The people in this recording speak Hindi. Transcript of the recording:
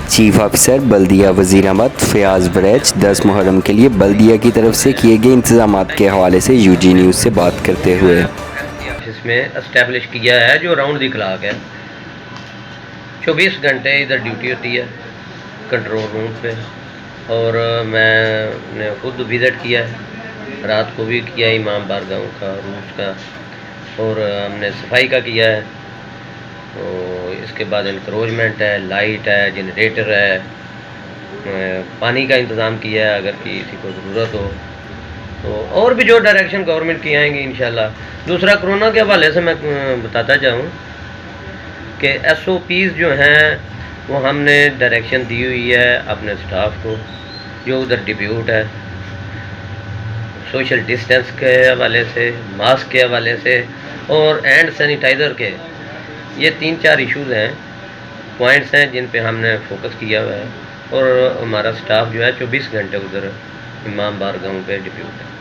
चीफ ऑफिसर बल्दिया वज़ीराबाद फ़याज़ बरैच 10 मुहर्रम के लिए बल्दिया की तरफ से किए गए इंतज़ामात के हवाले से यूजी न्यूज़ से बात करते हुए इसमें इस्टेब्लिश किया है जो राउंड दी क्लाक है, 24 घंटे इधर ड्यूटी होती है कंट्रोल रूम पे। और मैंने खुद विज़िट किया है, रात को भी किया इमाम बारगाह का रूस का, और हमने सफाई का किया है। तो इसके बाद इंक्रोचमेंट है, लाइट है, जनरेटर है, पानी का इंतज़ाम किया है अगर किसी को ज़रूरत हो तो, और भी जो डायरेक्शन गवर्नमेंट की आएंगी इंशाल्लाह। दूसरा, कोरोना के हवाले से मैं बताता चाहूँ कि SOPs जो हैं वो हमने डायरेक्शन दी हुई है अपने स्टाफ को जो उधर डिप्यूट है, सोशल डिस्टेंस के हवाले से, मास्क के हवाले से और हैंड सैनिटाइज़र के। ये 3-4 इश्यूज़ हैं, पॉइंट्स हैं जिन पे हमने फोकस किया हुआ है। और हमारा स्टाफ जो है 24 घंटे उधर इमाम बारगाह पे डिप्यूट है।